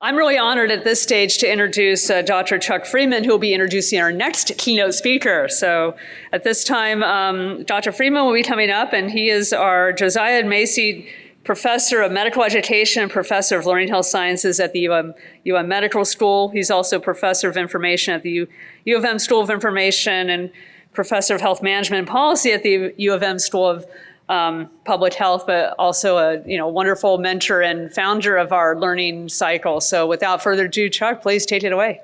I'm really honored at this stage to introduce Dr. Chuck Freeman, who will be introducing our next keynote speaker. So at this time, Dr. Freeman will be coming up, and he is our Josiah and Macy Professor of Medical Education and Professor of Learning Health Sciences at the UM Medical School. He's also Professor of Information at the U of M School of Information and Professor of Health Management and Policy at the U of M School of Public Health, but also a wonderful mentor and founder of our learning cycle. So without further ado, Chuck, please take it away.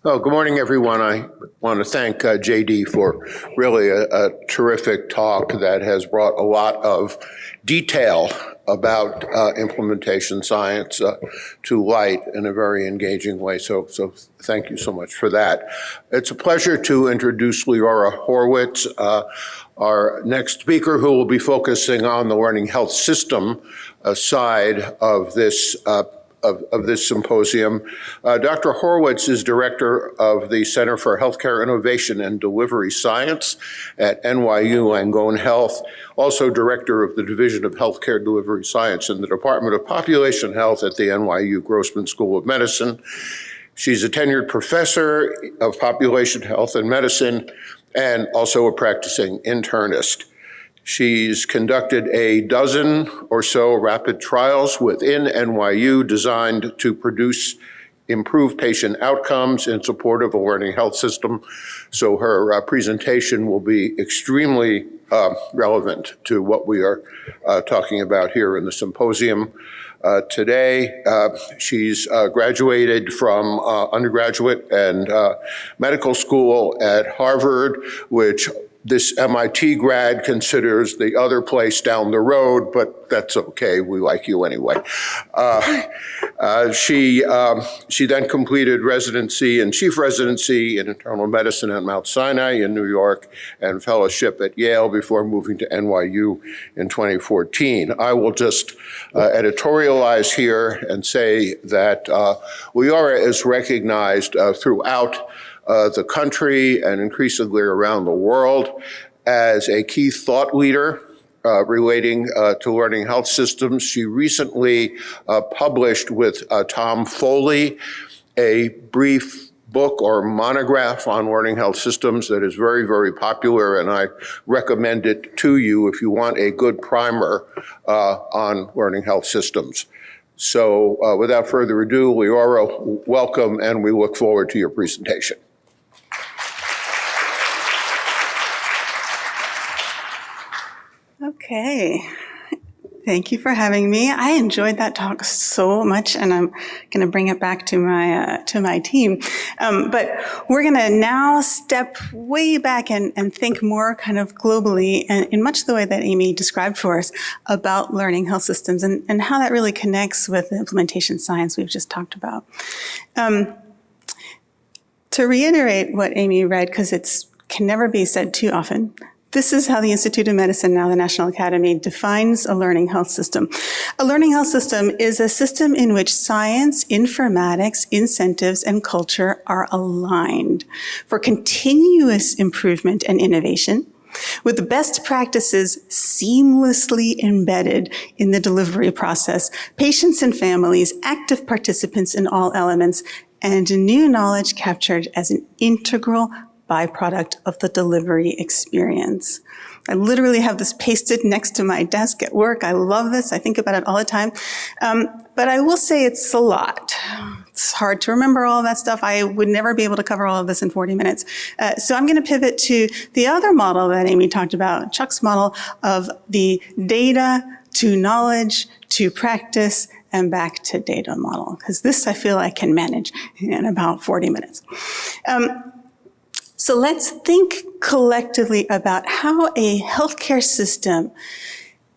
Well, good morning, everyone. I want to thank JD for really a terrific talk that has brought a lot of detail about implementation science to light in a very engaging way. So thank you so much for that. It's a pleasure to introduce Leora Horwitz, our next speaker, who will be focusing on the learning health system side of this symposium. Dr. Horwitz is director of the Center for Healthcare Innovation and Delivery Science at NYU Langone Health, also director of the Division of Healthcare Delivery Science in the Department of Population Health at the NYU Grossman School of Medicine. She's a tenured professor of population health and medicine and also a practicing internist. She's conducted a dozen or so rapid trials within NYU designed to produce improved patient outcomes in support of a learning health system. So her presentation will be extremely relevant to what we are talking about here in the symposium. Today, she's graduated from undergraduate and medical school at Harvard, which this MIT grad considers the other place down the road, but that's okay. We like you anyway. She then completed residency and chief residency in internal medicine at Mount Sinai in New York and fellowship at Yale before moving to NYU in 2014. I will just editorialize here and say that Leora is recognized throughout the country and increasingly around the world as a key thought leader relating to learning health systems. She recently published with Tom Foley a brief book or monograph on learning health systems that is very, very popular, and I recommend it to you if you want a good primer on learning health systems. So without further ado, Leora, welcome, and we look forward to your presentation. Okay, thank you for having me. I enjoyed that talk so much, and I'm going to bring it back to my team. But we're going to now step way back and think more kind of globally, and in much the way that Amy described for us about learning health systems and how that really connects with the implementation science we've just talked about. To reiterate what Amy read, because it can never be said too often, this is how the Institute of Medicine, now the National Academy, defines a learning health system. A learning health system is a system in which science, informatics, incentives, and culture are aligned for continuous improvement and innovation, with the best practices seamlessly embedded in the delivery process, patients and families, active participants in all elements, and new knowledge captured as an integral byproduct of the delivery experience. I literally have this pasted next to my desk at work. I love this. I think about it all the time. But I will say it's a lot. It's hard to remember all of that stuff. I would never be able to cover all of this in 40 minutes. So I'm going to pivot to the other model that Amy talked about, Chuck's model of the data to knowledge to practice and back to data model, because this I feel I can manage in about 40 minutes. So let's think collectively about how a healthcare system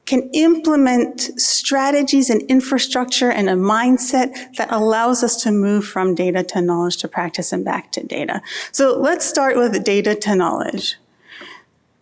can implement strategies and infrastructure and a mindset that allows us to move from data to knowledge to practice and back to data. So let's start with data to knowledge.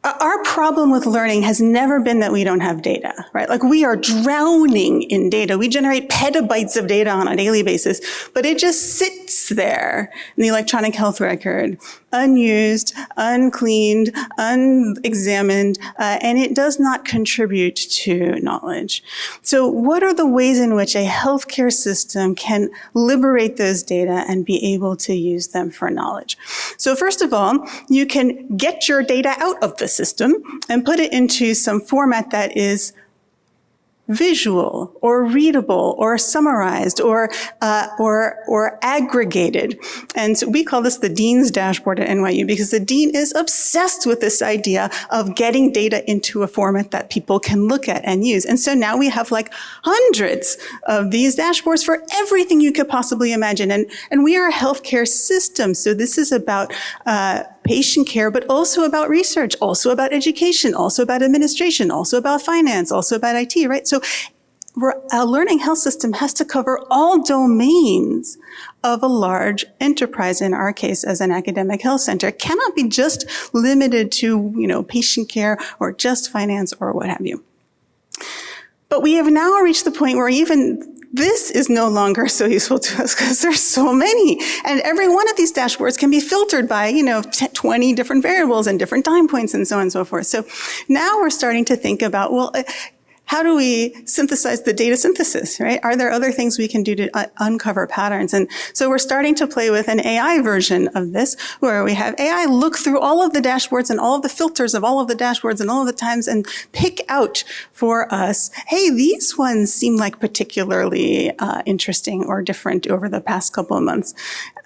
Our problem with learning has never been that we don't have data, right? Like, we are drowning in data. We generate petabytes of data on a daily basis, but it just sits there in the electronic health record. unused, uncleaned, unexamined, and it does not contribute to knowledge. So what are the ways in which a healthcare system can liberate those data and be able to use them for knowledge? So first of all, you can get your data out of the system and put it into some format that is visual or readable or summarized or aggregated. And so we call this the Dean's Dashboard at NYU because the Dean is obsessed with this idea of getting data into a format that people can look at and use. And so now we have like hundreds of these dashboards for everything you could possibly imagine. And we are a healthcare system. So this is about patient care, but also about research, also about education, also about administration, also about finance, also about IT, right? So a learning health system has to cover all domains of a large enterprise, in our case, as an academic health center. It cannot be just limited to, patient care or just finance or what have you. But we have now reached the point where even this is no longer so useful to us because there's so many. And every one of these dashboards can be filtered by, 20 different variables and different time points and so on and so forth. So now we're starting to think about, well, how do we synthesize the data synthesis, right? Are there other things we can do to uncover patterns? And so we're starting to play with an AI version of this, where we have AI look through all of the dashboards and all of the filters of all of the dashboards and all of the times and pick out for us, hey, these ones seem like particularly interesting or different over the past couple of months.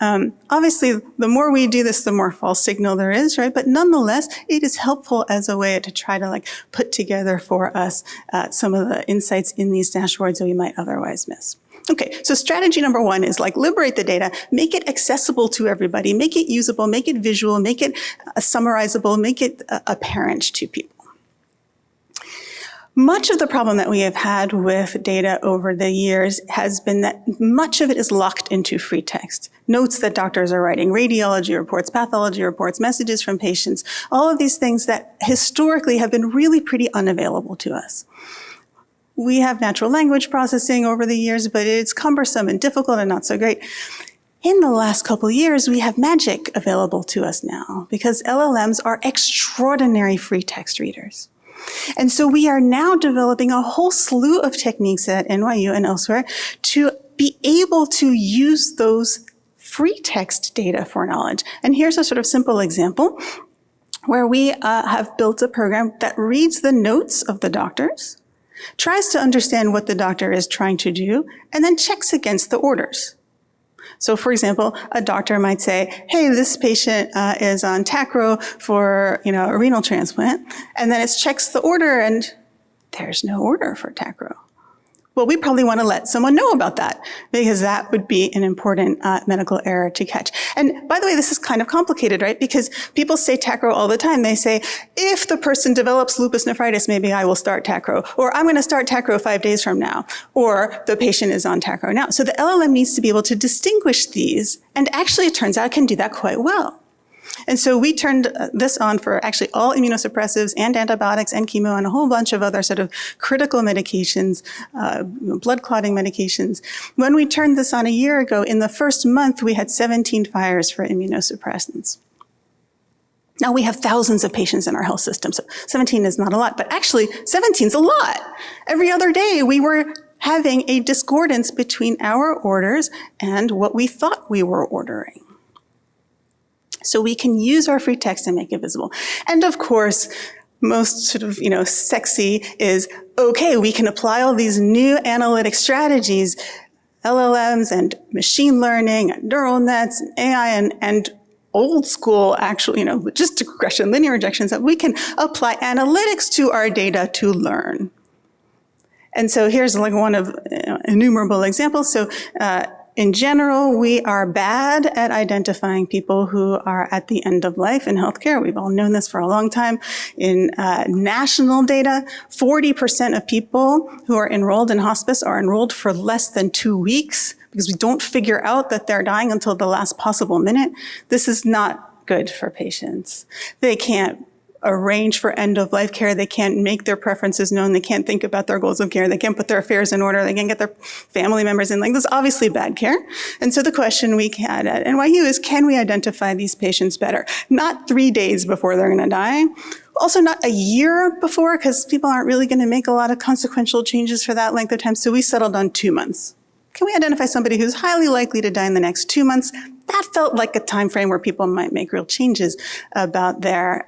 Obviously, the more we do this, the more false signal there is, right? But nonetheless, it is helpful as a way to try to put together for us some of the insights in these dashboards that we might otherwise miss. Okay, so strategy number one is liberate the data, make it accessible to everybody, make it usable, make it visual, make it summarizable, make it apparent to people. Much of the problem that we have had with data over the years has been that much of it is locked into free text. Notes that doctors are writing, radiology reports, pathology reports, messages from patients, all of these things that historically have been really pretty unavailable to us. We have natural language processing over the years, but it's cumbersome and difficult and not so great. In the last couple of years, we have magic available to us now because LLMs are extraordinary free text readers. And so we are now developing a whole slew of techniques at NYU and elsewhere to be able to use those free text data for knowledge. And here's a sort of simple example where we have built a program that reads the notes of the doctors, tries to understand what the doctor is trying to do, and then checks against the orders. So for example, a doctor might say, hey, this patient is on Tacro for a renal transplant, and then it checks the order and there's no order for Tacro. Well, we probably want to let someone know about that because that would be an important medical error to catch. And by the way, this is kind of complicated, right? Because people say Tacro all the time. They say, if the person develops lupus nephritis, maybe I will start Tacro, or I'm going to start Tacro 5 days from now, or the patient is on Tacro now. So the LLM needs to be able to distinguish these, and actually it turns out it can do that quite well. And so we turned this on for actually all immunosuppressives and antibiotics and chemo and a whole bunch of other sort of critical medications, blood clotting medications. When we turned this on a year ago, in the first month, we had 17 fires for immunosuppressants. Now we have thousands of patients in our health system, so 17 is not a lot, but actually 17 is a lot. Every other day we were having a discordance between our orders and what we thought we were ordering. So we can use our free text and make it visible. And of course, most sort of, sexy is, okay, we can apply all these new analytic strategies, LLMs and machine learning and neural nets and AI and old school actual, logistic regression, linear regressions, that we can apply analytics to our data to learn. And so here's one of innumerable examples. So in general, we are bad at identifying people who are at the end of life in healthcare. We've all known this for a long time. In national data, 40% of people who are enrolled in hospice are enrolled for less than 2 weeks because we don't figure out that they're dying until the last possible minute. This is not good for patients. They can't arrange for end-of-life care. They can't make their preferences known. They can't think about their goals of care. They can't put their affairs in order. They can't get their family members in. Like, this is obviously bad care. And so the question we had at NYU is, can we identify these patients better? Not 3 days before they're going to die. Also not a year before, because people aren't really going to make a lot of consequential changes for that length of time. So we settled on 2 months. Can we identify somebody who's highly likely to die in the next 2 months? That felt like a time frame where people might make real changes about their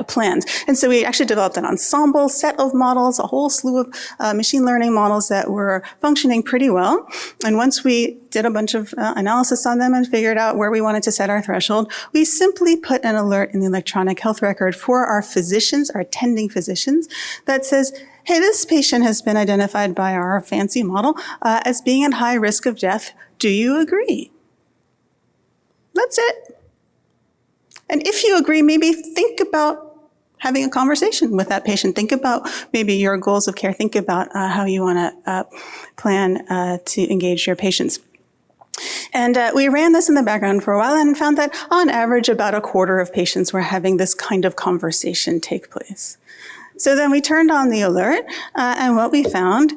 plans. And so we actually developed an ensemble set of models, a whole slew of machine learning models that were functioning pretty well. And once we did a bunch of analysis on them and figured out where we wanted to set our threshold, we simply put an alert in the electronic health record for our physicians, our attending physicians, that says, hey, this patient has been identified by our fancy model as being at high risk of death. Do you agree? That's it. And if you agree, maybe think about having a conversation with that patient. Think about maybe your goals of care. Think about how you want to plan to engage your patients. And we ran this in the background for a while and found that on average, about a quarter of patients were having this kind of conversation take place. So then we turned on the alert, and what we found,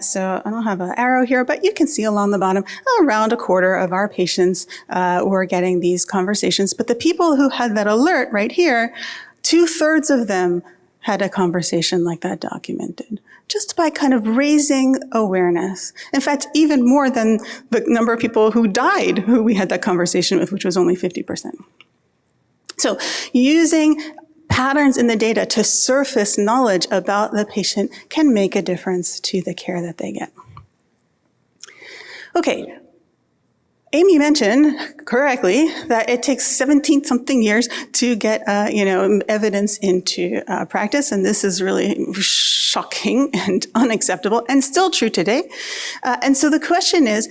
so I don't have an arrow here, but you can see along the bottom, around a quarter of our patients were getting these conversations. But the people who had that alert right here, 2/3 of them had a conversation like that documented, just by kind of raising awareness. In fact, even more than the number of people who died who we had that conversation with, which was only 50%. So using patterns in the data to surface knowledge about the patient can make a difference to the care that they get. Okay, Amy mentioned correctly that it takes 17-something years to get evidence into practice, and this is really shocking and unacceptable, and still true today. And so the question is,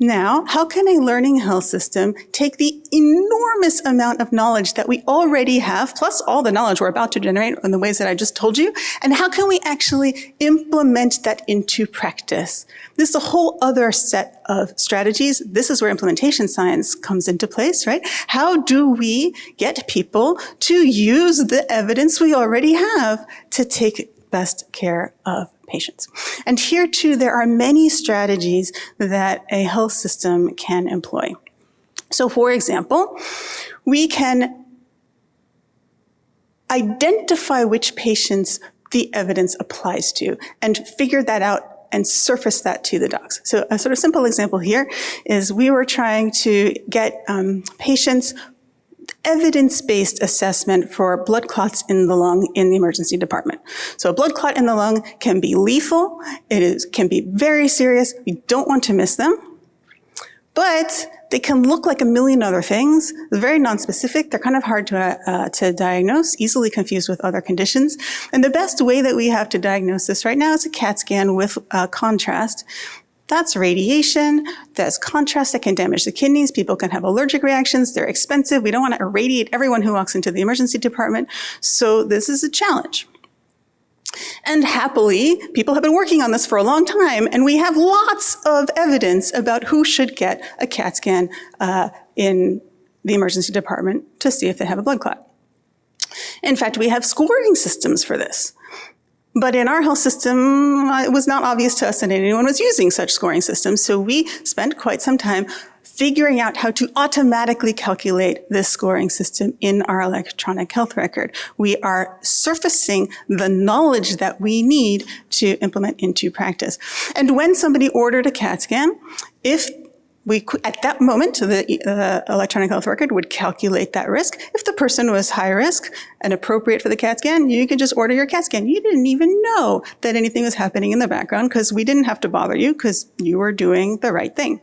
now, how can a learning health system take the enormous amount of knowledge that we already have, plus all the knowledge we're about to generate in the ways that I just told you, and how can we actually implement that into practice? This is a whole other set of strategies. This is where implementation science comes into place, right? How do we get people to use the evidence we already have to take best care of patients? And here too, there are many strategies that a health system can employ. So for example, we can identify which patients the evidence applies to and figure that out and surface that to the docs. So a sort of simple example here is we were trying to get patients evidence-based assessment for blood clots in the lung in the emergency department. So a blood clot in the lung can be lethal. Can be very serious. We don't want to miss them. But they can look like a million other things. They're very nonspecific. They're kind of hard to diagnose, easily confused with other conditions. And the best way that we have to diagnose this right now is a CAT scan with contrast. That's radiation, that's contrast that can damage the kidneys. People can have allergic reactions. They're expensive. We don't want to irradiate everyone who walks into the emergency department. So this is a challenge. And happily, people have been working on this for a long time, and we have lots of evidence about who should get a CAT scan in the emergency department to see if they have a blood clot. In fact, we have scoring systems for this. But in our health system, it was not obvious to us that anyone was using such scoring systems, so we spent quite some time figuring out how to automatically calculate this scoring system in our electronic health record. We are surfacing the knowledge that we need to implement into practice. And when somebody ordered a CAT scan, at that moment, the electronic health record would calculate that risk. If the person was high risk and appropriate for the CAT scan, you could just order your CAT scan. You didn't even know that anything was happening in the background because we didn't have to bother you because you were doing the right thing.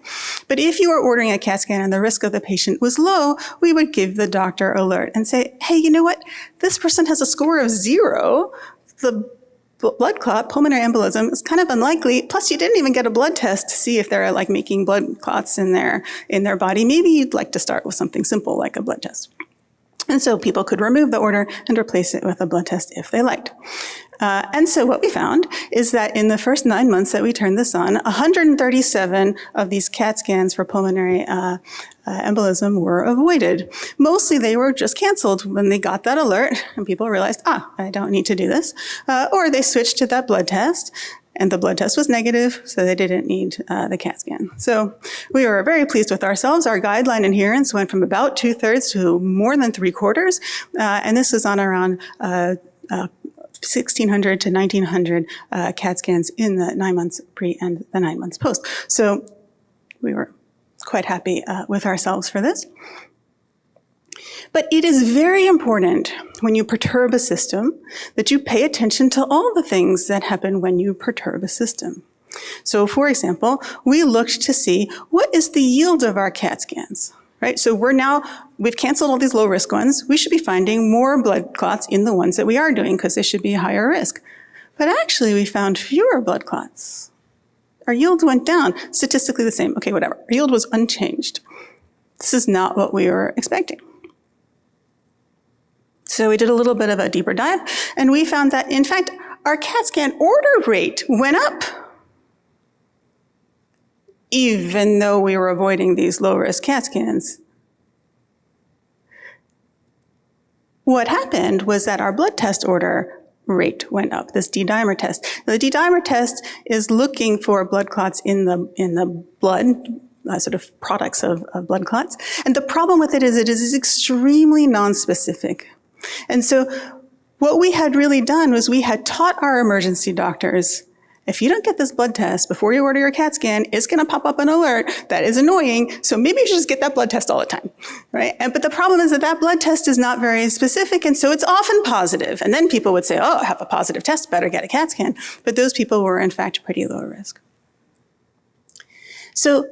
But if you were ordering a CAT scan and the risk of the patient was low, we would give the doctor an alert and say, hey, you know what? This person has a score of 0. The blood clot, pulmonary embolism, is kind of unlikely. Plus, you didn't even get a blood test to see if they're like making blood clots in their body. Maybe you'd like to start with something simple like a blood test. And so people could remove the order and replace it with a blood test if they liked. And so what we found is that in the first 9 months that we turned this on, 137 of these CAT scans for pulmonary embolism were avoided. Mostly they were just canceled when they got that alert and people realized, I don't need to do this. Or they switched to that blood test and the blood test was negative, so they didn't need the CAT scan. So we were very pleased with ourselves. Our guideline adherence went from about 2/3 to more than 3/4. And this is on around 1,600 to 1,900 CAT scans in the 9 months pre and the 9 months post. So we were quite happy with ourselves for this. But it is very important when you perturb a system that you pay attention to all the things that happen when you perturb a system. So for example, we looked to see what is the yield of our CAT scans, right? So we've canceled all these low risk ones. We should be finding more blood clots in the ones that we are doing because they should be higher risk. But actually we found fewer blood clots. Our yield went down, statistically the same. Okay, whatever. Our yield was unchanged. This is not what we were expecting. So we did a little bit of a deeper dive, and we found that, in fact, our CAT scan order rate went up, even though we were avoiding these low-risk CAT scans. What happened was that our blood test order rate went up, this D-dimer test. Now, the D-dimer test is looking for blood clots in the blood, sort of products of blood clots. And the problem with it is extremely nonspecific. And so what we had really done was we had taught our emergency doctors, if you don't get this blood test before you order your CAT scan, it's going to pop up an alert that is annoying, so maybe you should just get that blood test all the time, right? But the problem is that blood test is not very specific, and so it's often positive. And then people would say, I have a positive test, better get a CAT scan. But those people were, in fact, pretty low risk. So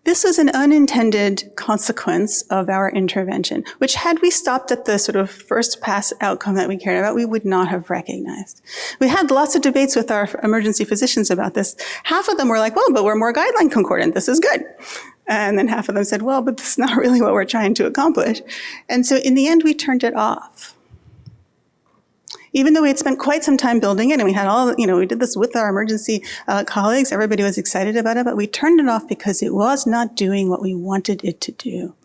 this was an unintended consequence of our intervention, which had we stopped at the sort of first pass outcome that we cared about, we would not have recognized. We had lots of debates with our emergency physicians about this. Half of them were like, well, but we're more guideline concordant, this is good. And then half of them said, well, but this is not really what we're trying to accomplish. And so in the end, we turned it off. Even though we had spent quite some time building it and we had we did this with our emergency colleagues, everybody was excited about it, but we turned it off because it was not doing what we wanted it to do.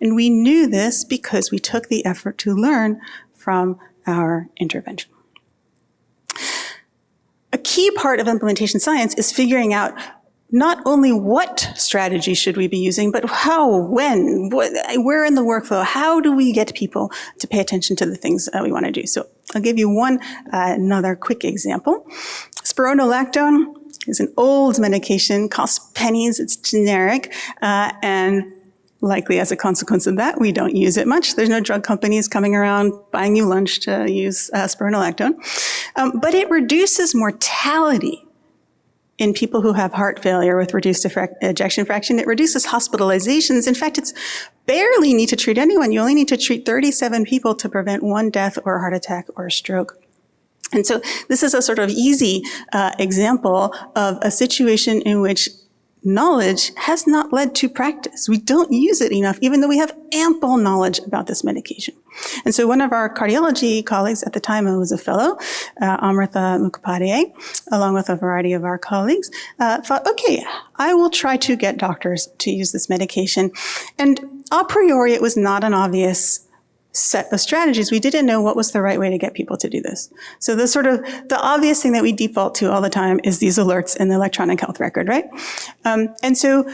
And we knew this because we took the effort to learn from our intervention. A key part of implementation science is figuring out not only what strategy should we be using, but how, when, where in the workflow, how do we get people to pay attention to the things we want to do? So I'll give you another quick example. Spironolactone is an old medication, costs pennies, it's generic, and likely as a consequence of that, we don't use it much. There's no drug companies coming around buying you lunch to use spironolactone. But it reduces mortality in people who have heart failure with reduced ejection fraction. It reduces hospitalizations. In fact, it's barely need to treat anyone. You only need to treat 37 people to prevent 1 death or a heart attack or a stroke. And so this is a sort of easy example of a situation in which knowledge has not led to practice. We don't use it enough, even though we have ample knowledge about this medication. And so one of our cardiology colleagues at the time, who was a fellow, Amrita Mukhopadhyay, along with a variety of our colleagues, thought, okay, I will try to get doctors to use this medication. And a priori, it was not an obvious set of strategies. We didn't know what was the right way to get people to do this. So the obvious thing that we default to all the time is these alerts in the electronic health record, right? And so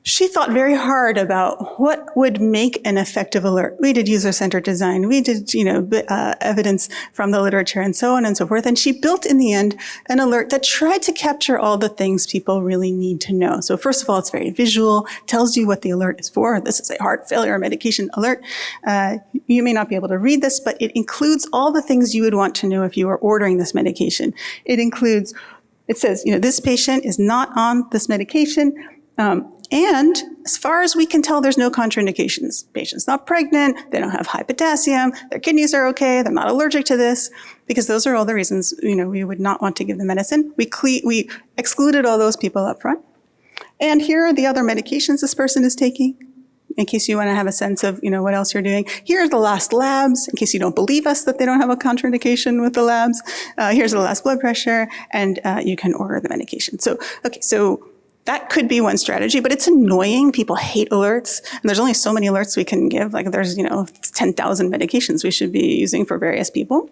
she thought very hard about what would make an effective alert. We did user-centered design. We did, evidence from the literature and so on and so forth. And she built, in the end, an alert that tried to capture all the things people really need to know. So first of all, it's very visual, tells you what the alert is for. This is a heart failure medication alert. You may not be able to read this, but it includes all the things you would want to know if you were ordering this medication. It says, this patient is not on this medication. And as far as we can tell, there's no contraindications. Patient's not pregnant, they don't have high potassium, their kidneys are okay, they're not allergic to this, because those are all the reasons, we would not want to give the medicine. We excluded all those people up front. And here are the other medications this person is taking. in case you want to have a sense of, what else you're doing. Here are the last labs, in case you don't believe us that they don't have a contraindication with the labs. Here's the last blood pressure, and you can order the medication. So that could be one strategy, but it's annoying. People hate alerts, and there's only so many alerts we can give. Like there's, 10,000 medications we should be using for various people.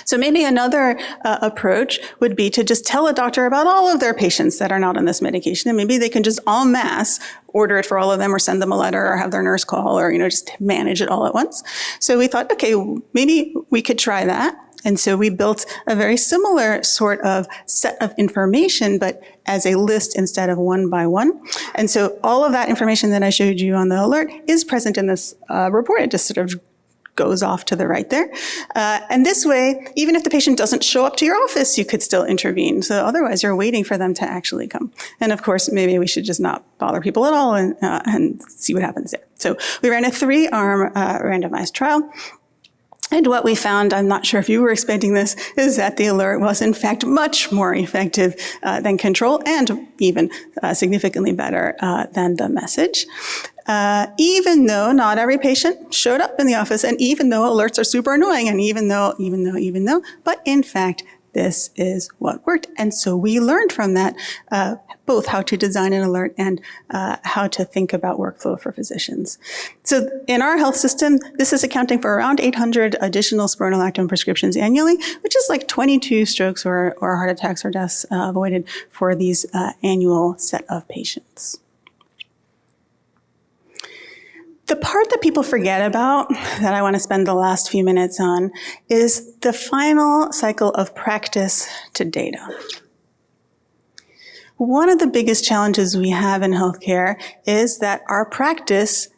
So maybe another approach would be to just tell a doctor about all of their patients that are not on this medication, and maybe they can just en masse order it for all of them or send them a letter or have their nurse call or, just manage it all at once. So we thought, okay, maybe we could try that. And so we built a very similar sort of set of information, but as a list instead of one by one. And so all of that information that I showed you on the alert is present in this report. It just sort of goes off to the right there. And this way, even if the patient doesn't show up to your office, you could still intervene. So otherwise, you're waiting for them to actually come. And of course, maybe we should just not bother people at all and see what happens there. So we ran a 3-arm randomized trial. And what we found, I'm not sure if you were expecting this, is that the alert was in fact much more effective than control and even significantly better than the message. Even though not every patient showed up in the office, and even though alerts are super annoying, and even though, but in fact, this is what worked. And so we learned from that both how to design an alert and how to think about workflow for physicians. So in our health system, this is accounting for around 800 additional spironolactone prescriptions annually, which is like 22 strokes or heart attacks or deaths avoided for these annual set of patients. The part that people forget about, that I want to spend the last few minutes on, is the final cycle of practice to data. One of the biggest challenges we have in healthcare is that our practice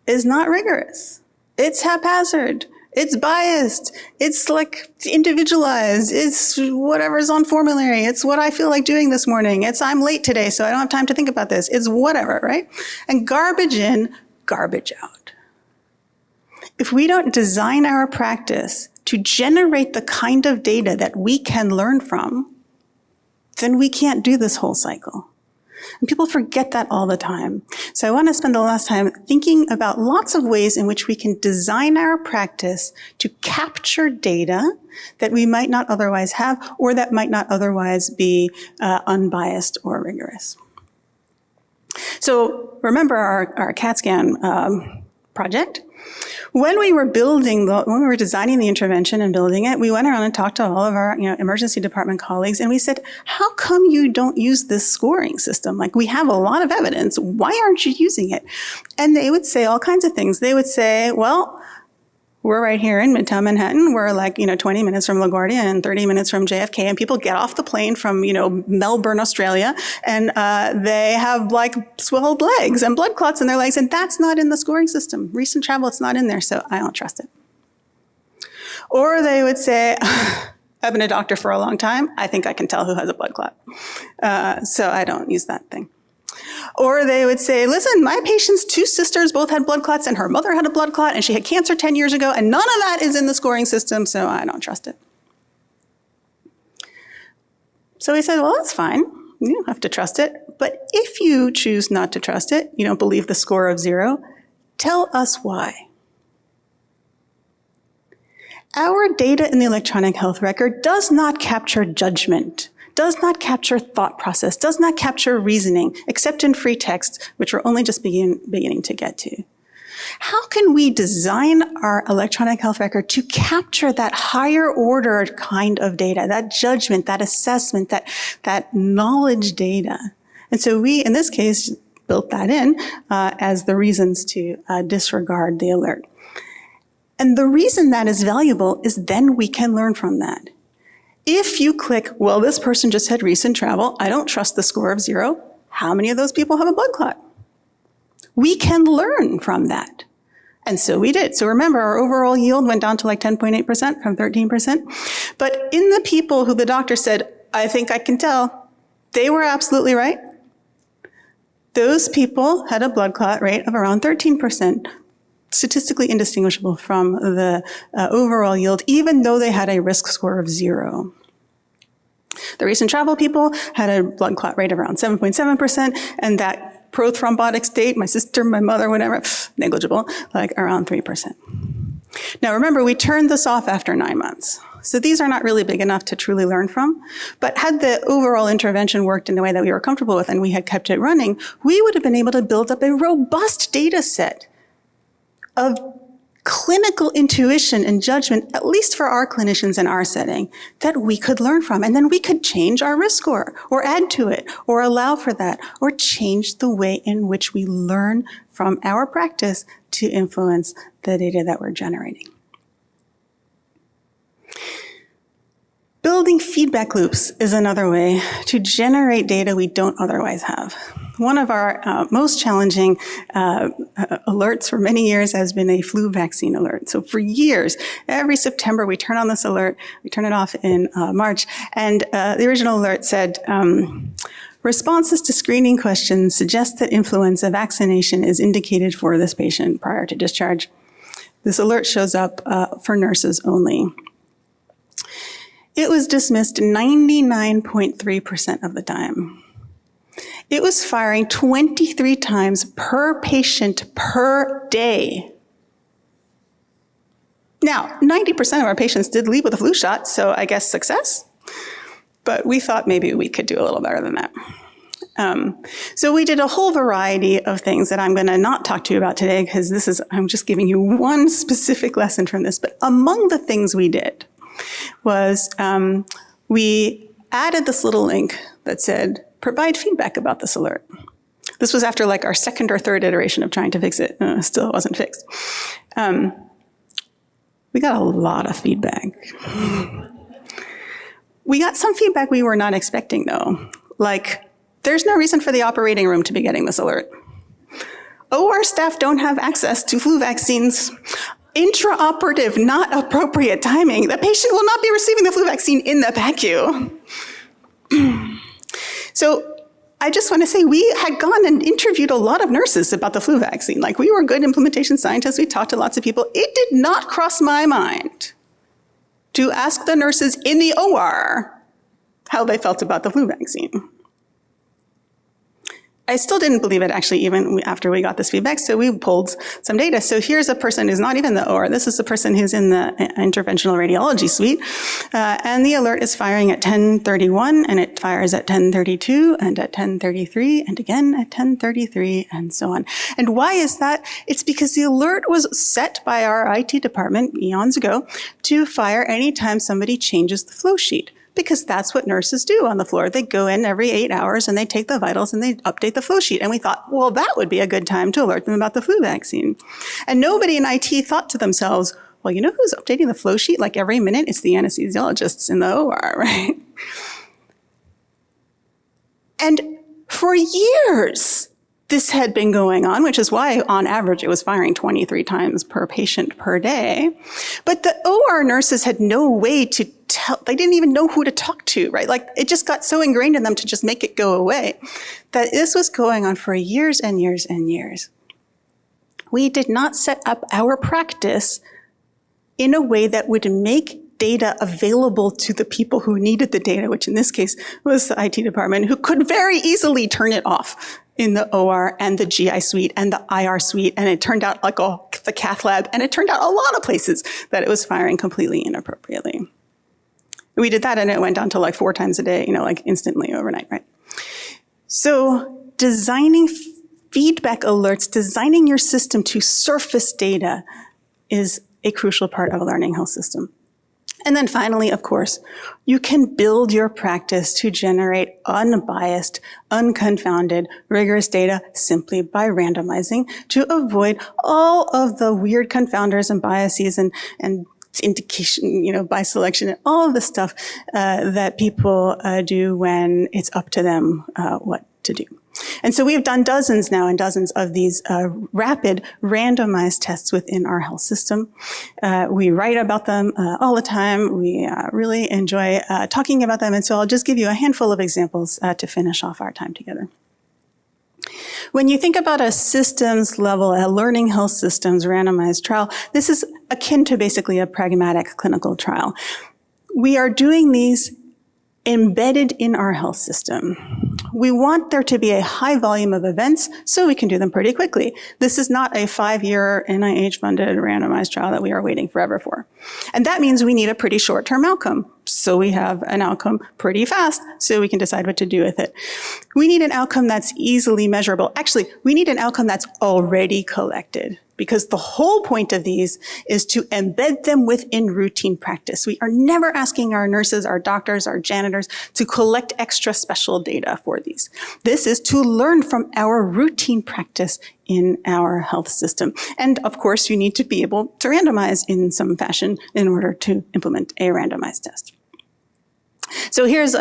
is not rigorous. It's haphazard. It's biased. It's like individualized. It's whatever's on formulary. It's what I feel like doing this morning. It's I'm late today, so I don't have time to think about this. It's whatever, right? And garbage in, garbage out. If we don't design our practice to generate the kind of data that we can learn from, then we can't do this whole cycle. And people forget that all the time. So I want to spend the last time thinking about lots of ways in which we can design our practice to capture data that we might not otherwise have or that might not otherwise be unbiased or rigorous. So remember our CAT scan project. When we were designing the intervention and building it, we went around and talked to all of our emergency department colleagues, and we said, how come you don't use this scoring system? Like, we have a lot of evidence. Why aren't you using it? And they would say all kinds of things. They would say, well, we're right here in Midtown Manhattan. We're like, 20 minutes from LaGuardia and 30 minutes from JFK, and people get off the plane from, Melbourne, Australia, and they have like swelled legs and blood clots in their legs, and that's not in the scoring system. Recent travel, it's not in there, so I don't trust it. Or they would say, I've been a doctor for a long time. I think I can tell who has a blood clot. So I don't use that thing. Or they would say, listen, my patient's 2 sisters both had blood clots and her mother had a blood clot and she had cancer 10 years ago and none of that is in the scoring system, so I don't trust it. So we said, well, that's fine. You don't have to trust it. But if you choose not to trust it, you don't believe the score of 0, tell us why. Our data in the electronic health record does not capture judgment, does not capture thought process, does not capture reasoning, except in free text, which we're only just beginning to get to. How can we design our electronic health record to capture that higher order kind of data, that judgment, that assessment, that knowledge data? And so we, in this case, built that in as the reasons to disregard the alert. And the reason that is valuable is then we can learn from that. If you click, well, this person just had recent travel, I don't trust the score of 0, how many of those people have a blood clot? We can learn from that. And so we did. So remember, our overall yield went down to like 10.8% from 13%. But in the people who the doctor said, I think I can tell, they were absolutely right. Those people had a blood clot rate of around 13%. Statistically indistinguishable from the overall yield, even though they had a risk score of 0. The recent travel people had a blood clot rate of around 7.7%, and that prothrombotic state, my sister, my mother, whatever, negligible, like around 3%. Now remember, we turned this off after 9 months. So these are not really big enough to truly learn from. But had the overall intervention worked in a way that we were comfortable with and we had kept it running, we would have been able to build up a robust data set of clinical intuition and judgment, at least for our clinicians in our setting, that we could learn from. And then we could change our risk score, or add to it, or allow for that, or change the way in which we learn from our practice to influence the data that we're generating. Building feedback loops is another way to generate data we don't otherwise have. One of our most challenging alerts for many years has been a flu vaccine alert. So for years, every September, we turn on this alert. We turn it off in March. And the original alert said, responses to screening questions suggest that influenza vaccination is indicated for this patient prior to discharge. This alert shows up for nurses only. It was dismissed 99.3% of the time. It was firing 23 times per patient per day. Now, 90% of our patients did leave with a flu shot, so I guess success. But we thought maybe we could do a little better than that. So we did a whole variety of things that I'm going to not talk to you about today, because I'm just giving you one specific lesson from this. But among the things we did was we added this little link that said, provide feedback about this alert. This was after like our second or third iteration of trying to fix it. Still wasn't fixed. We got a lot of feedback. We got some feedback we were not expecting, though. Like, there's no reason for the operating room to be getting this alert. OR staff don't have access to flu vaccines. Intraoperative, not appropriate timing. The patient will not be receiving the flu vaccine in the PACU. So I just want to say we had gone and interviewed a lot of nurses about the flu vaccine. Like, we were good implementation scientists. We talked to lots of people. It did not cross my mind to ask the nurses in the OR how they felt about the flu vaccine. I still didn't believe it, actually, even after we got this feedback, so we pulled some data. So here's a person who's not even in the OR. This is a person who's in the interventional radiology suite, and the alert is firing at 10:31, and it fires at 10:32, and at 10:33, and again at 10:33, and so on. And why is that? It's because the alert was set by our IT department eons ago to fire anytime somebody changes the flow sheet, because that's what nurses do on the floor. They go in every 8 hours and they take the vitals and they update the flow sheet. And we thought, well, that would be a good time to alert them about the flu vaccine. And nobody in IT thought to themselves, well, you know who's updating the flow sheet like every minute? It's the anesthesiologists in the OR, right? And for years, this had been going on, which is why, on average, it was firing 23 times per patient per day. But the OR nurses had no way to tell, they didn't even know who to talk to, right? Like, it just got so ingrained in them to just make it go away that this was going on for years and years and years. We did not set up our practice in a way that would make data available to the people who needed the data, which in this case was the IT department, who could very easily turn it off in the OR and the GI suite and the IR suite. And it turned out like the cath lab, and it turned out a lot of places that it was firing completely inappropriately. We did that and it went down to like 4 times a day, like instantly overnight, right? So designing feedback alerts, designing your system to surface data is a crucial part of a learning health system. And then finally, of course, you can build your practice to generate unbiased, unconfounded, rigorous data simply by randomizing to avoid all of the weird confounders and biases and indication, by selection, and all of the stuff that people do when it's up to them what to do. And so we've done dozens now and dozens of these rapid randomized tests within our health system. We write about them all the time. We really enjoy talking about them. And so I'll just give you a handful of examples to finish off our time together. When you think about a systems level, a learning health systems randomized trial, this is akin to basically a pragmatic clinical trial. We are doing these embedded in our health system. We want there to be a high volume of events so we can do them pretty quickly. This is not a 5-year NIH-funded randomized trial that we are waiting forever for. And that means we need a pretty short-term outcome. So we have an outcome pretty fast so we can decide what to do with it. We need an outcome that's easily measurable. Actually, we need an outcome that's already collected, because the whole point of these is to embed them within routine practice. We are never asking our nurses, our doctors, our janitors to collect extra special data for these. This is to learn from our routine practice in our health system. And of course, you need to be able to randomize in some fashion in order to implement a randomized test. So here's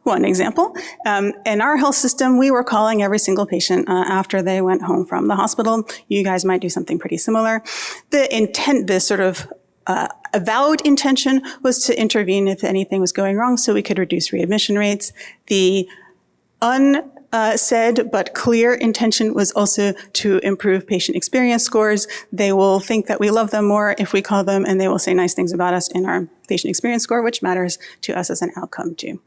one example. In our health system, we were calling every single patient after they went home from the hospital. You guys might do something pretty similar. The intent, the sort of avowed intention was to intervene if anything was going wrong so we could reduce readmission rates. The unsaid but clear intention was also to improve patient experience scores. They will think that we love them more if we call them, and they will say nice things about us in our patient experience score, which matters to us as an outcome too.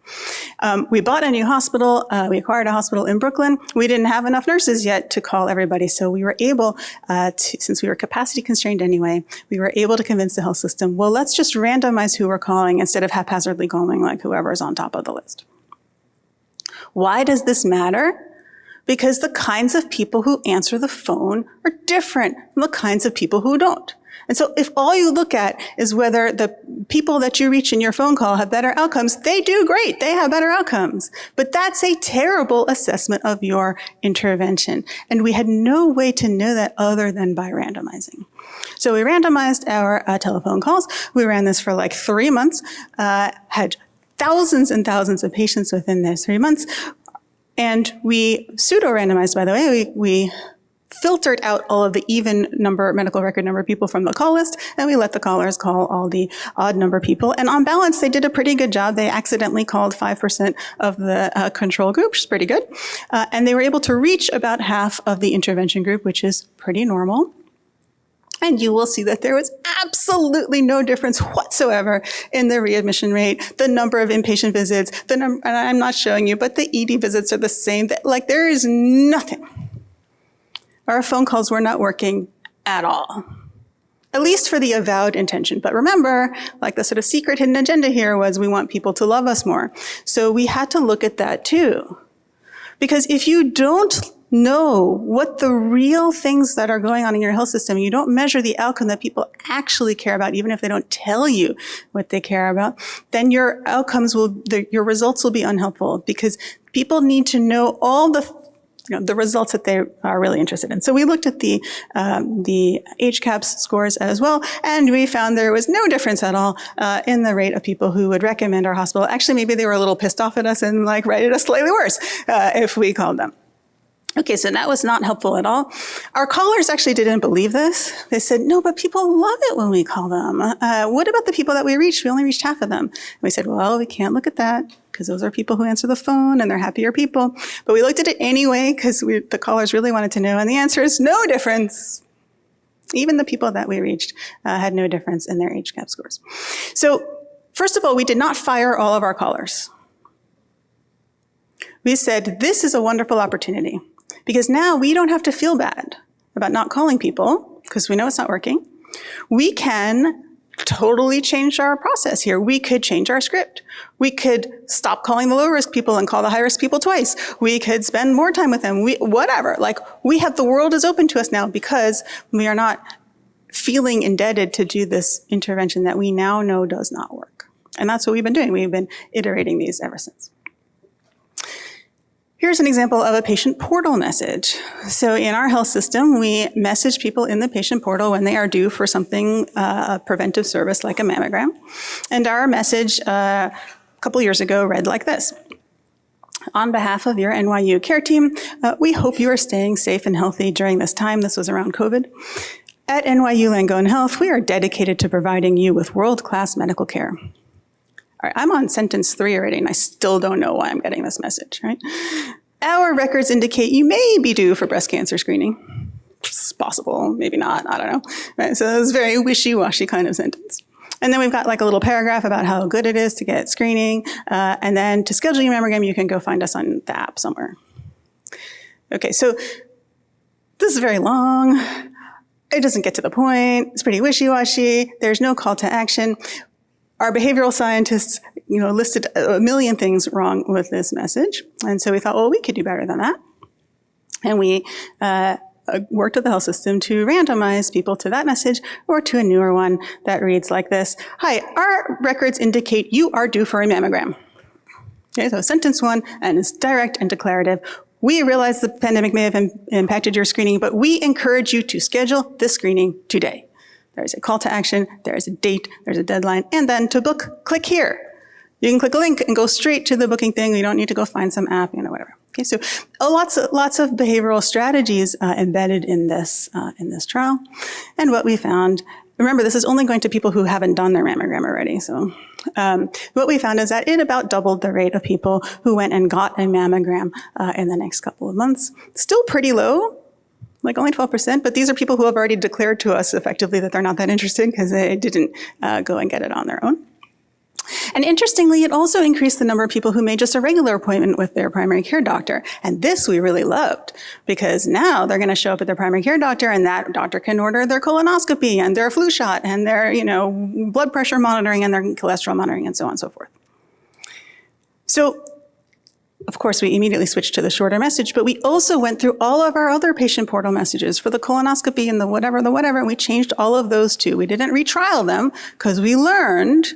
We bought a new hospital. We acquired a hospital in Brooklyn. We didn't have enough nurses yet to call everybody, so we were able since we were capacity constrained anyway, we were able to convince the health system, well, let's just randomize who we're calling instead of haphazardly calling like whoever's on top of the list. Why does this matter? Because the kinds of people who answer the phone are different from the kinds of people who don't. And so if all you look at is whether the people that you reach in your phone call have better outcomes, they do great. They have better outcomes. But that's a terrible assessment of your intervention. And we had no way to know that other than by randomizing. So we randomized our telephone calls. We ran this for like 3 months, had thousands and thousands of patients within those 3 months. And we pseudo-randomized, by the way. We filtered out all of the even number, medical record number people from the call list, and we let the callers call all the odd number people. And on balance, they did a pretty good job. They accidentally called 5% of the control group, which is pretty good. And they were able to reach about half of the intervention group, which is pretty normal. And you will see that there was absolutely no difference whatsoever in the readmission rate, the number of inpatient visits, the number, and I'm not showing you, but the ED visits are the same. Like, there is nothing. Our phone calls were not working at all, at least for the avowed intention. But remember, like the sort of secret hidden agenda here was we want people to love us more. So we had to look at that too. Because if you don't know what the real things that are going on in your health system, you don't measure the outcome that people actually care about, even if they don't tell you what they care about, then your outcomes your results will be unhelpful, because people need to know all the results that they are really interested in. So we looked at the HCAHPS scores as well, and we found there was no difference at all in the rate of people who would recommend our hospital. Actually, maybe they were a little pissed off at us and like rated us slightly worse if we called them. Okay, so that was not helpful at all. Our callers actually didn't believe this. They said, no, but people love it when we call them. What about the people that we reached? We only reached half of them. And we said, well, we can't look at that because those are people who answer the phone and they're happier people. But we looked at it anyway because the callers really wanted to know. And the answer is no difference. Even the people that we reached had no difference in their HCAHPS scores. So first of all, we did not fire all of our callers. We said, this is a wonderful opportunity. Because now we don't have to feel bad about not calling people, because we know it's not working. We can totally change our process here. We could change our script. We could stop calling the low-risk people and call the high-risk people twice. We could spend more time with them. Whatever. Like, the world is open to us now because we are not feeling indebted to do this intervention that we now know does not work. And that's what we've been doing. We've been iterating these ever since. Here's an example of a patient portal message. So in our health system, we message people in the patient portal when they are due for something, a preventive service like a mammogram. And our message a couple years ago read like this. On behalf of your NYU care team, we hope you are staying safe and healthy during this time. This was around COVID. At NYU Langone Health, we are dedicated to providing you with world-class medical care. All right, I'm on sentence 3 already, and I still don't know why I'm getting this message, right? Our records indicate you may be due for breast cancer screening. It's possible, maybe not, I don't know. Right, so it's a very wishy-washy kind of sentence. And then we've got like a little paragraph about how good it is to get screening. And then to schedule your mammogram, you can go find us on the app somewhere. Okay, so this is very long. It doesn't get to the point. It's pretty wishy-washy. There's no call to action. Our behavioral scientists, listed a million things wrong with this message. And so we thought, well, we could do better than that. And we worked with the health system to randomize people to that message or to a newer one that reads like this. Hi, our records indicate you are due for a mammogram. Okay, so sentence one, and it's direct and declarative. We realize the pandemic may have impacted your screening, but we encourage you to schedule this screening today. There's a call to action, there's a date, there's a deadline, and then to book, click here. You can click a link and go straight to the booking thing. You don't need to go find some app, whatever. Okay, so lots of behavioral strategies embedded in this trial. And what we found, remember, this is only going to people who haven't done their mammogram already. So what we found is that it about doubled the rate of people who went and got a mammogram in the next couple of months. Still pretty low, like only 12%, but these are people who have already declared to us effectively that they're not that interested because they didn't go and get it on their own. And interestingly, it also increased the number of people who made just a regular appointment with their primary care doctor. And this we really loved, because now they're going to show up at their primary care doctor, and that doctor can order their colonoscopy and their flu shot and their, blood pressure monitoring and their cholesterol monitoring and so on and so forth. So, of course, we immediately switched to the shorter message, but we also went through all of our other patient portal messages for the colonoscopy and the whatever, and we changed all of those too. We didn't retrial them because we learned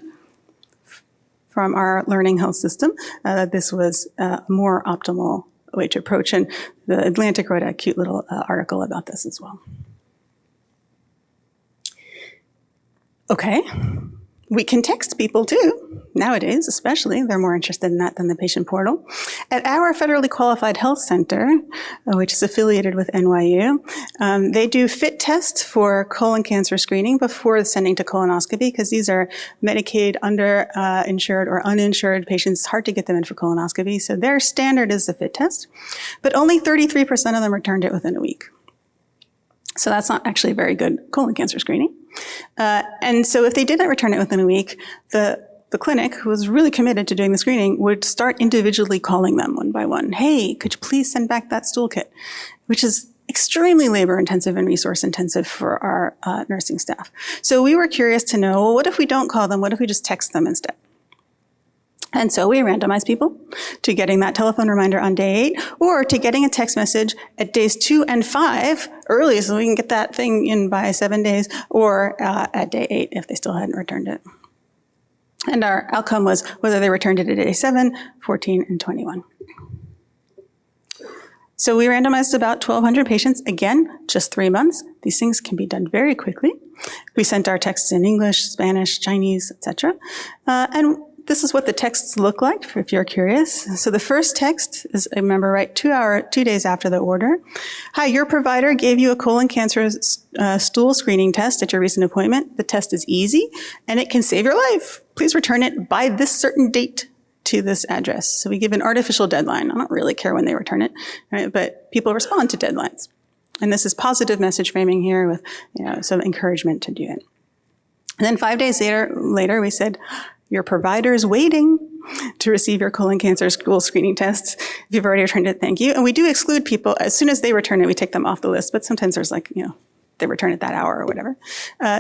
from our learning health system that this was a more optimal way to approach. And the Atlantic wrote a cute little article about this as well. Okay, we can text people too. Nowadays, especially, they're more interested in that than the patient portal. At our federally qualified health center, which is affiliated with NYU, they do fit tests for colon cancer screening before sending to colonoscopy, because these are Medicaid underinsured or uninsured patients. It's hard to get them in for colonoscopy, so their standard is the fit test. But only 33% of them returned it within a week. So that's not actually very good colon cancer screening. And so if they didn't return it within a week, the clinic, who was really committed to doing the screening, would start individually calling them one by one. Hey, could you please send back that stool kit? Which is extremely labor-intensive and resource-intensive for our nursing staff. So we were curious to know, well, what if we don't call them? What if we just text them instead? And so we randomized people to getting that telephone reminder on day 8, or to getting a text message at days 2 and 5 early so we can get that thing in by 7 days, or at day 8 if they still hadn't returned it. And our outcome was whether they returned it at day 7, 14, and 21. So we randomized about 1,200 patients, again, just 3 months. These things can be done very quickly. We sent our texts in English, Spanish, Chinese, etc. And this is what the texts look like, if you're curious. So the first text is, I remember, right, 2 days after the order. Hi, your provider gave you a colon cancer stool screening test at your recent appointment. The test is easy, and it can save your life. Please return it by this certain date to this address. So we give an artificial deadline. I don't really care when they return it, right? But people respond to deadlines. And this is positive message framing here with some encouragement to do it. And then 5 days later, we said, your provider is waiting to receive your colon cancer stool screening tests. If you've already returned it, thank you. And we do exclude people. As soon as they return it, we take them off the list. But sometimes there's they return it that hour or whatever.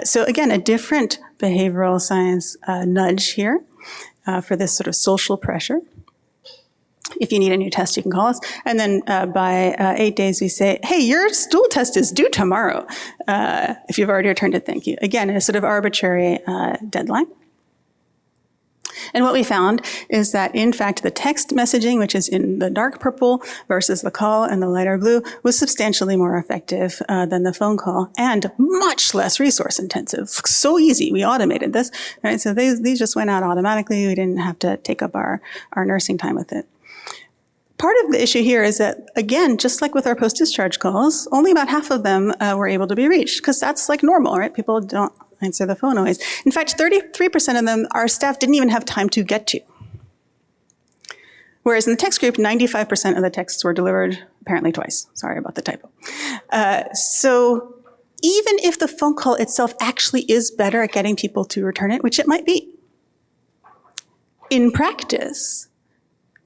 So again, a different behavioral science nudge here for this sort of social pressure. If you need a new test, you can call us. And then by 8 days, we say, hey, your stool test is due tomorrow. If you've already returned it, thank you. Again, a sort of arbitrary deadline. And what we found is that, in fact, the text messaging, which is in the dark purple, versus the call in the lighter blue, was substantially more effective than the phone call, and much less resource intensive. So easy. We automated this. Right? So these just went out automatically. We didn't have to take up our nursing time with it. Part of the issue here is that, again, just like with our post-discharge calls, only about half of them were able to be reached, because that's like normal, right? People don't answer the phone always. In fact, 33% of them, our staff didn't even have time to get to. Whereas in the text group, 95% of the texts were delivered apparently twice. Sorry about the typo. So even if the phone call itself actually is better at getting people to return it, which it might be. In practice,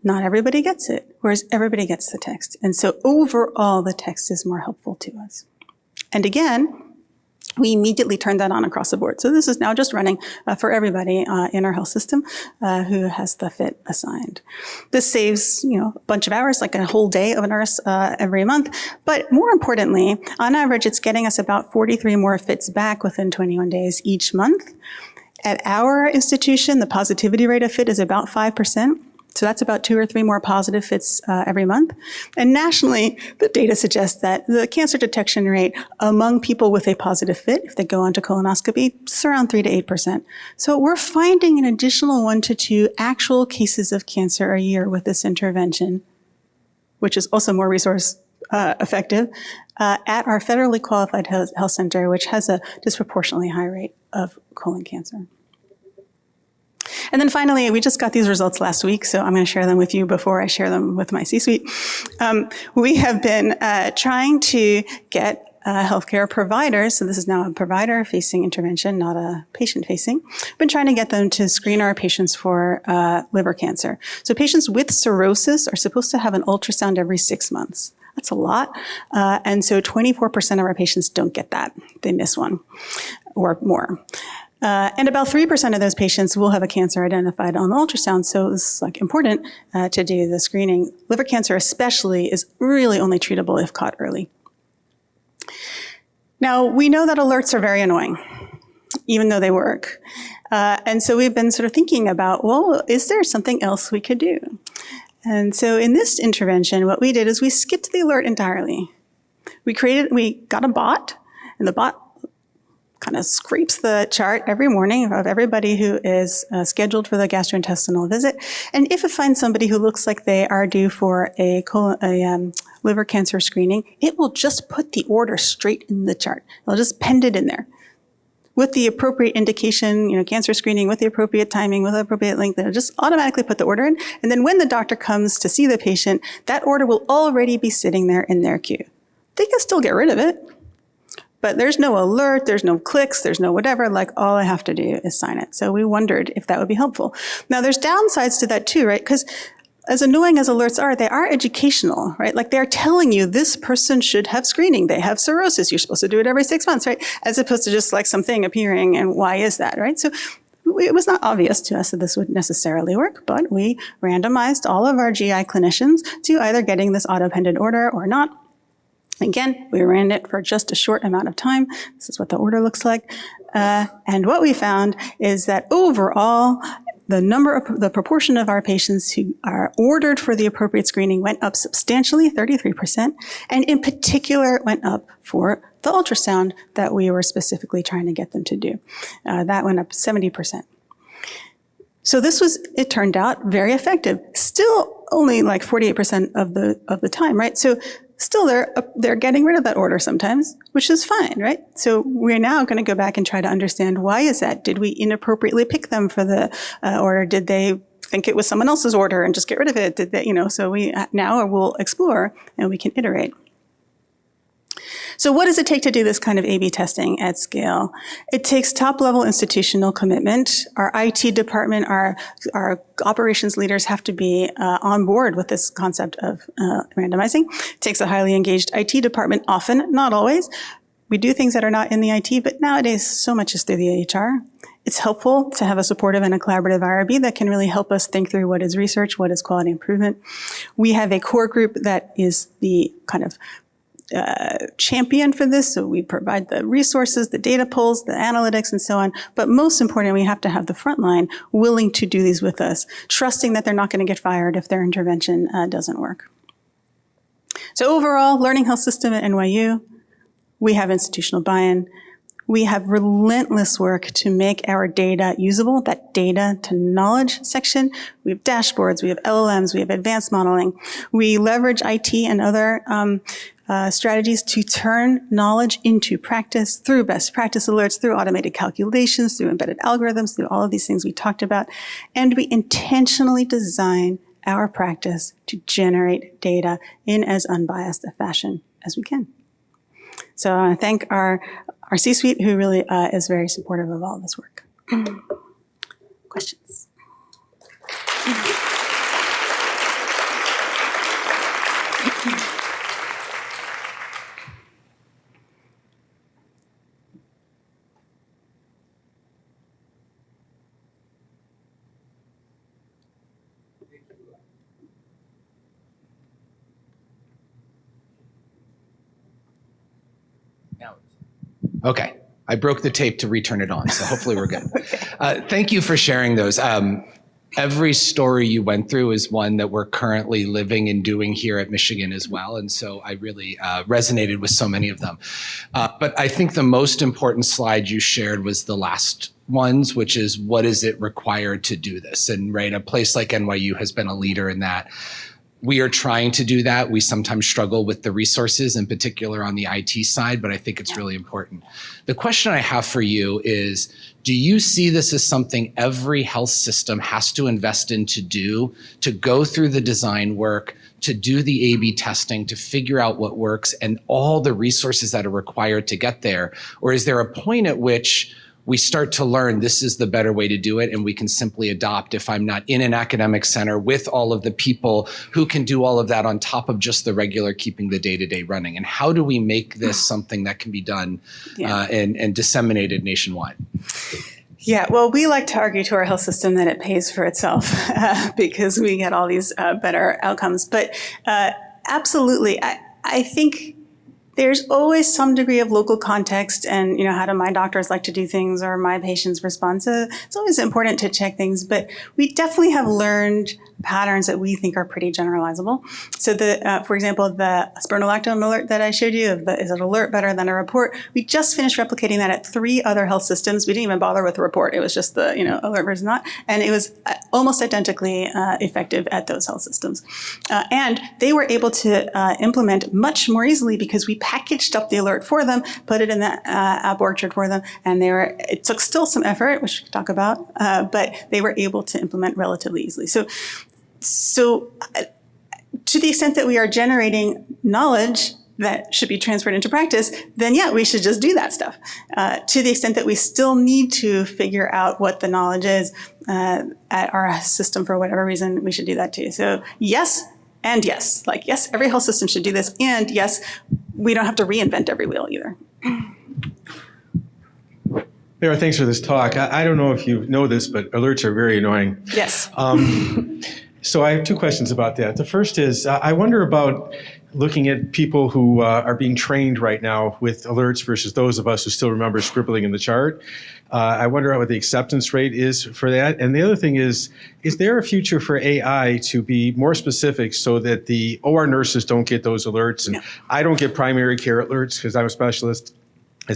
not everybody gets it, whereas everybody gets the text. And so overall, the text is more helpful to us. And again, we immediately turned that on across the board. So this is now just running for everybody in our health system who has the fit assigned. This saves, a bunch of hours, like a whole day of a nurse every month. But more importantly, on average, it's getting us about 43 more fits back within 21 days each month. At our institution, the positivity rate of fit is about 5%. So that's about 2 or 3 more positive fits every month. And nationally, the data suggests that the cancer detection rate among people with a positive fit, if they go on to colonoscopy, is around 3 to 8%. So we're finding an additional 1 to 2 actual cases of cancer a year with this intervention, which is also more resource effective, at our federally qualified health center, which has a disproportionately high rate of colon cancer. And then finally, we just got these results last week, so I'm going to share them with you before I share them with my C-suite. We have been trying to get healthcare providers, so this is now a provider-facing intervention, not a patient-facing, been trying to get them to screen our patients for liver cancer. So patients with cirrhosis are supposed to have an ultrasound every 6 months. That's a lot. And so 24% of our patients don't get that. They miss one or more. And about 3% of those patients will have a cancer identified on the ultrasound, so it's important to do the screening. Liver cancer especially is really only treatable if caught early. Now, we know that alerts are very annoying, even though they work. And so we've been sort of thinking about, well, is there something else we could do? And so in this intervention, what we did is we skipped the alert entirely. We got a bot, and the bot kind of scrapes the chart every morning of everybody who is scheduled for the gastrointestinal visit. And if it finds somebody who looks like they are due for a liver cancer screening, it will just put the order straight in the chart. It'll just append it in there with the appropriate indication, cancer screening, with the appropriate timing, with the appropriate length. It'll just automatically put the order in. And then when the doctor comes to see the patient, that order will already be sitting there in their queue. They can still get rid of it, but there's no alert, there's no clicks, there's no whatever, all I have to do is sign it. So we wondered if that would be helpful. Now there's downsides to that too, right? Because as annoying as alerts are, they are educational, right? They're telling you this person should have screening. They have cirrhosis. You're supposed to do it every 6 months, right? As opposed to just something appearing, and why is that, right? So it was not obvious to us that this would necessarily work, but we randomized all of our GI clinicians to either getting this auto-appended order or not. Again, we ran it for just a short amount of time. This is what the order looks like. And what we found is that overall, the proportion of our patients who are ordered for the appropriate screening went up substantially, 33%, and in particular, it went up for the ultrasound that we were specifically trying to get them to do. That went up 70%. So this was, it turned out, very effective. Still only 48% of the time, right? So still, they're getting rid of that order sometimes, which is fine, right? So we're now going to go back and try to understand, why is that? Did we inappropriately pick them for the order? Did they think it was someone else's order and just get rid of it? Did they, so we now will explore and we can iterate. So what does it take to do this kind of A/B testing at scale? It takes top-level institutional commitment. Our IT department, our operations leaders have to be on board with this concept of randomizing. It takes a highly engaged IT department, often, not always. We do things that are not in the IT, but nowadays so much is through the HR. It's helpful to have a supportive and a collaborative IRB that can really help us think through what is research, what is quality improvement. We have a core group that is the kind of champion for this, so we provide the resources, the data pulls, the analytics, and so on. But most importantly, we have to have the front line willing to do these with us, trusting that they're not going to get fired if their intervention doesn't work. So overall, learning health system at NYU, we have institutional buy-in. We have relentless work to make our data usable, that data to knowledge section. We have dashboards, we have LLMs, we have advanced modeling. We leverage IT and other strategies to turn knowledge into practice through best practice alerts, through automated calculations, through embedded algorithms, through all of these things we talked about. And we intentionally design our practice to generate data in as unbiased a fashion as we can. So I want to thank our C-suite, who really is very supportive of all this work. Questions? Okay, I broke the tape to return it on, so hopefully we're good. Thank you for sharing those. Every story you went through is one that we're currently living and doing here at Michigan as well, and so I really resonated with so many of them. But I think the most important slide you shared was the last ones, which is what is it required to do this? And right, a place like NYU has been a leader in that. We are trying to do that. We sometimes struggle with the resources, in particular on the IT side, but I think it's really important. The question I have for you is, do you see this as something every health system has to invest in to go through the design work, to do the A/B testing, to figure out what works and all the resources that are required to get there? Or is there a point at which we start to learn this is the better way to do it and we can simply adopt if I'm not in an academic center with all of the people who can do all of that on top of just the regular keeping the day-to-day running? And how do we make this something that can be done and disseminated nationwide? Yeah, well, we like to argue to our health system that it pays for itself because we get all these better outcomes. But absolutely, I think there's always some degree of local context and, how do my doctors like to do things or my patients respond? So it's always important to check things, but we definitely have learned patterns that we think are pretty generalizable. So for example, the spironolactone alert that I showed you, is an alert better than a report? We just finished replicating that at 3 other health systems. We didn't even bother with the report. It was just the, alert versus not. And it was almost identically effective at those health systems. And they were able to implement much more easily because we packaged up the alert for them, put it in the app orchard for them, and it took still some effort, which we could talk about, but they were able to implement relatively easily. So to the extent that we are generating knowledge that should be transferred into practice, then yeah, we should just do that stuff. To the extent that we still need to figure out what the knowledge is at our system for whatever reason, we should do that too. So yes, and yes. Yes, every health system should do this, and yes, we don't have to reinvent every wheel either. Leora, thanks for this talk. I don't know if you know this, but alerts are very annoying. Yes. So I have 2 questions about that. The first is, I wonder about looking at people who are being trained right now with alerts versus those of us who still remember scribbling in the chart. I wonder what the acceptance rate is for that. And the other thing is there a future for AI to be more specific so that the OR nurses don't get those alerts and I don't get primary care alerts because I'm a specialist?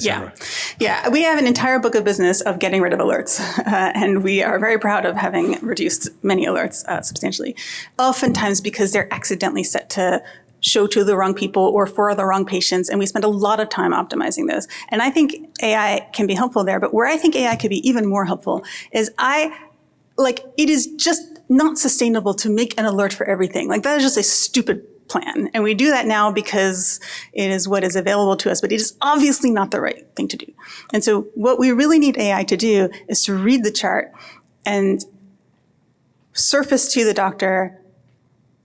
Yeah, we have an entire book of business of getting rid of alerts, and we are very proud of having reduced many alerts substantially, oftentimes because they're accidentally set to show to the wrong people or for the wrong patients, and we spend a lot of time optimizing those. And I think AI can be helpful there, but where I think AI could be even more helpful is it is just not sustainable to make an alert for everything. That is just a stupid plan. And we do that now because it is what is available to us, but it is obviously not the right thing to do. And so what we really need AI to do is to read the chart and surface to the doctor,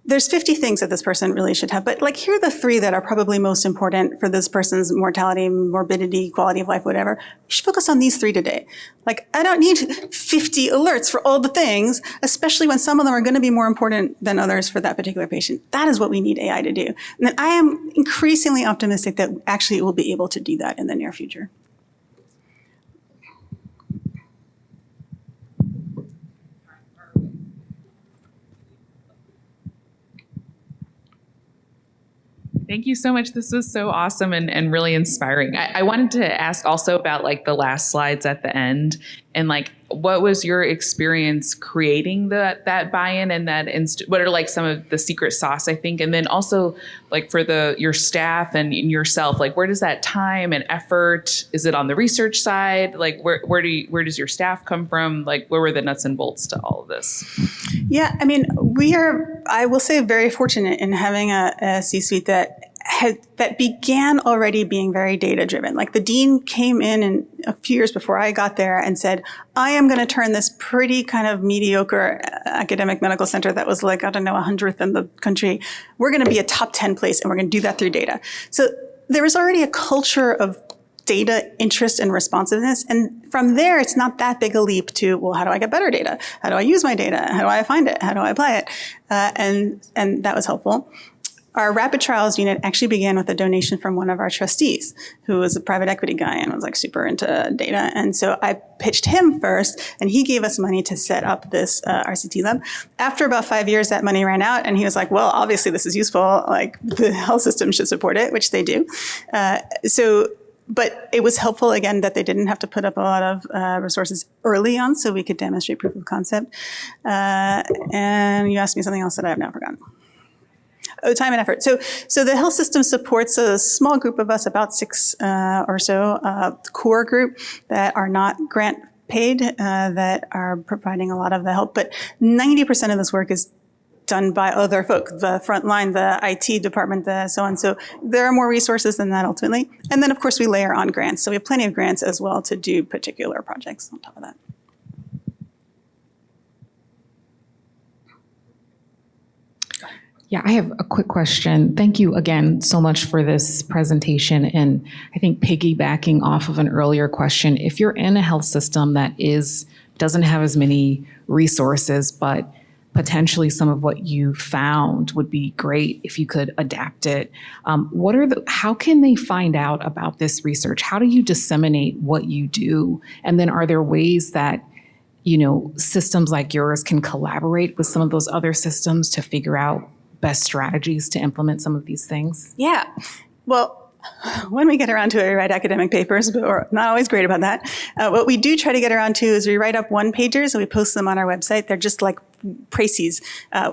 there's 50 things that this person really should have, but here are the 3 that are probably most important for this person's mortality, morbidity, quality of life, whatever. We should focus on these 3 today. I don't need 50 alerts for all the things, especially when some of them are going to be more important than others for that particular patient. That is what we need AI to do. And then I am increasingly optimistic that actually it will be able to do that in the near future. Thank you so much. This was so awesome and really inspiring. I wanted to ask also about the last slides at the end and what was your experience creating that buy-in and what are some of the secret sauce, I think, and then also for your staff and yourself, where does that time and effort, is it on the research side? Where does your staff come from? Where were the nuts and bolts to all of this? Yeah, we are, I will say, very fortunate in having a C-suite that that began already being very data-driven. Like the dean came in a few years before I got there and said, I am going to turn this pretty kind of mediocre academic medical center that was like, I don't know, 100th in the country. We're going to be a top 10 place, and we're going to do that through data. So there was already a culture of data interest and responsiveness. And from there, it's not that big a leap to, well, how do I get better data? How do I use my data? How do I find it? How do I apply it? And that was helpful. Our rapid trials unit actually began with a donation from one of our trustees, who was a private equity guy and was like super into data. And so I pitched him first, and he gave us money to set up this RCT lab. After about 5 years, that money ran out, and he was like, well, obviously this is useful. Like the health system should support it, which they do. But it was helpful, again, that they didn't have to put up a lot of resources early on so we could demonstrate proof of concept. And you asked me something else that I have now forgotten. Oh, time and effort. So the health system supports a small group of us, about 6 or so, core group that are not grant paid, that are providing a lot of the help. But 90% of this work is done by other folk, the front line, the IT department, so on. So there are more resources than that ultimately. And then, of course, we layer on grants. So we have plenty of grants as well to do particular projects on top of that. Yeah, I have a quick question. Thank you again so much for this presentation. And I think piggybacking off of an earlier question, if you're in a health system that doesn't have as many resources, but potentially some of what you found would be great if you could adapt it. How can they find out about this research? How do you disseminate what you do? And then are there ways that, systems like yours can collaborate with some of those other systems to figure out best strategies to implement some of these things? Yeah. Well, when we get around to it, we write academic papers, but we're not always great about that. What we do try to get around to is we write up one-pagers and we post them on our website. They're just like précis,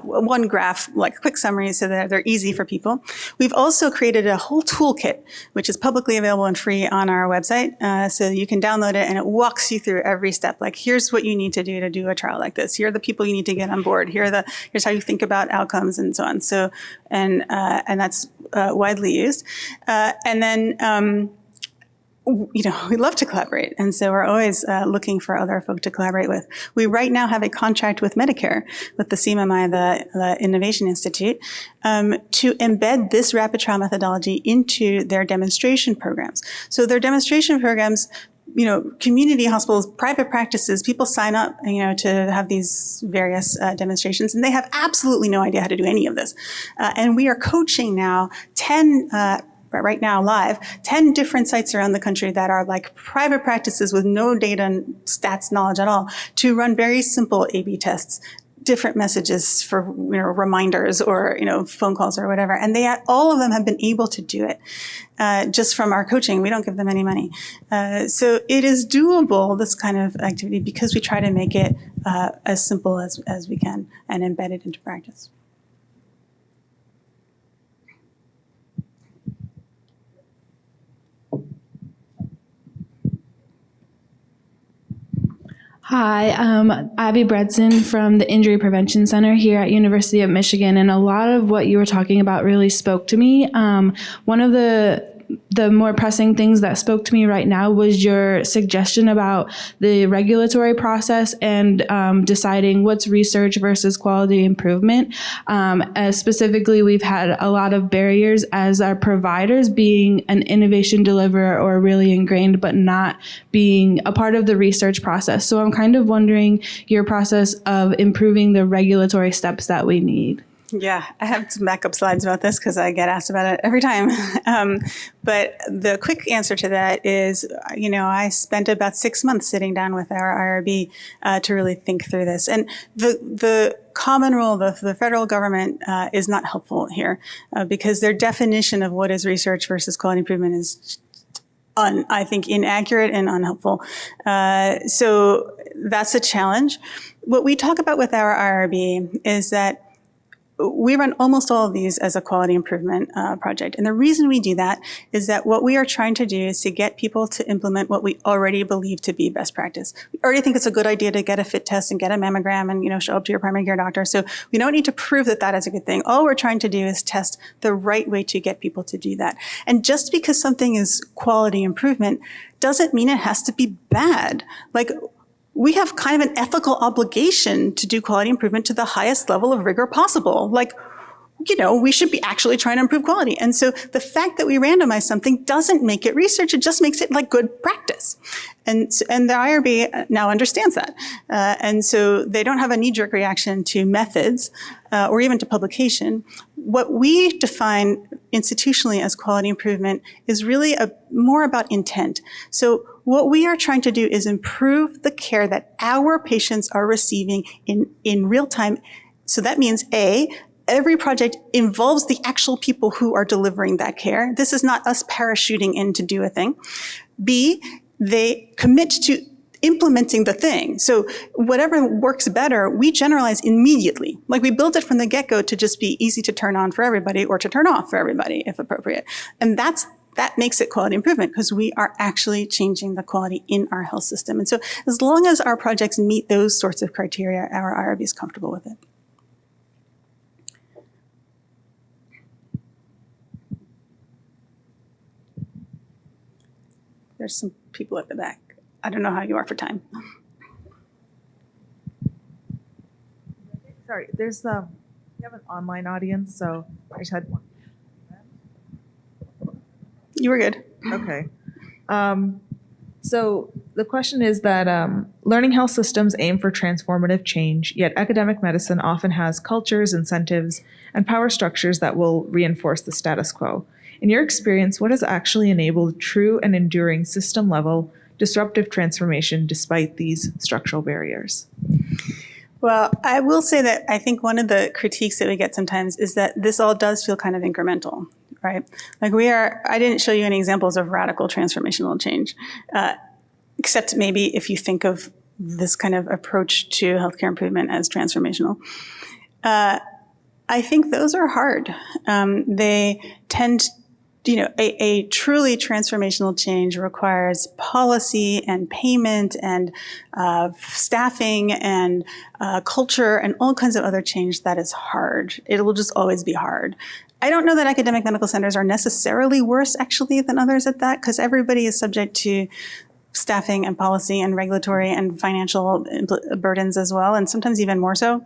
one graph, like a quick summary, so that they're easy for people. We've also created a whole toolkit, which is publicly available and free on our website. So you can download it, and it walks you through every step. Like, here's what you need to do a trial like this. Here are the people you need to get on board. Here's how you think about outcomes, and so on. So, and that's widely used. And then, we love to collaborate. And so we're always looking for other folk to collaborate with. We right now have a contract with Medicare, with the CMMI, the Innovation Institute, to embed this rapid trial methodology into their demonstration programs. So their demonstration programs, community hospitals, private practices, people sign up, to have these various demonstrations, and they have absolutely no idea how to do any of this. And we are coaching now 10 right now live, 10 different sites around the country that are like private practices with no data and stats knowledge at all, to run very simple A/B tests, different messages for reminders or phone calls or whatever. And all of them have been able to do it just from our coaching. We don't give them any money. So it is doable, this kind of activity, because we try to make it as simple as we can and embed it into practice. Hi, I'm Abby Bredson from the Injury Prevention Center here at University of Michigan, and a lot of what you were talking about really spoke to me. One of the more pressing things that spoke to me right now was your suggestion about the regulatory process and deciding what's research versus quality improvement. Specifically, we've had a lot of barriers as our providers being an innovation deliverer or really ingrained, but not being a part of the research process. So I'm kind of wondering your process of improving the regulatory steps that we need. Yeah, I have some backup slides about this because I get asked about it every time. But the quick answer to that is, I spent about 6 months sitting down with our IRB to really think through this. And the common rule, the federal government is not helpful here because their definition of what is research versus quality improvement is I think inaccurate and unhelpful. So that's a challenge. What we talk about with our IRB is that we run almost all of these as a quality improvement project. And the reason we do that is that what we are trying to do is to get people to implement what we already believe to be best practice. We already think it's a good idea to get a fit test and get a mammogram and, show up to your primary care doctor. So we don't need to prove that that is a good thing. All we're trying to do is test the right way to get people to do that. And just because something is quality improvement doesn't mean it has to be bad. Like, we have kind of an ethical obligation to do quality improvement to the highest level of rigor possible. Like, we should be actually trying to improve quality. And so the fact that we randomize something doesn't make it research, it just makes it like good practice. And the IRB now understands that. And so they don't have a knee-jerk reaction to methods or even to publication. What we define institutionally as quality improvement is really more about intent. So what we are trying to do is improve the care that our patients are receiving in real time. So that means every project involves the actual people who are delivering that care. This is not us parachuting in to do a thing. B, they commit to implementing the thing. So whatever works better, we generalize immediately. Like, we build it from the get-go to just be easy to turn on for everybody or to turn off for everybody if appropriate. And that makes it quality improvement because we are actually changing the quality in our health system. And so as long as our projects meet those sorts of criteria, our IRB is comfortable with it. There's some people at the back. I don't know how you are for time. Sorry, we have an online audience, so I just had one. You were good. Okay. So the question is that learning health systems aim for transformative change, yet academic medicine often has cultures, incentives, and power structures that will reinforce the status quo. In your experience, what has actually enabled true and enduring system-level disruptive transformation despite these structural barriers? Well, I will say that I think one of the critiques that we get sometimes is that this all does feel kind of incremental, right? Like, I didn't show you any examples of radical transformational change, except maybe if you think of this kind of approach to healthcare improvement as transformational. I think those are hard. They tend a truly transformational change requires policy and payment and staffing and culture and all kinds of other change that is hard. It will just always be hard. I don't know that academic medical centers are necessarily worse, actually, than others at that, because everybody is subject to staffing and policy and regulatory and financial burdens as well, and sometimes even more so.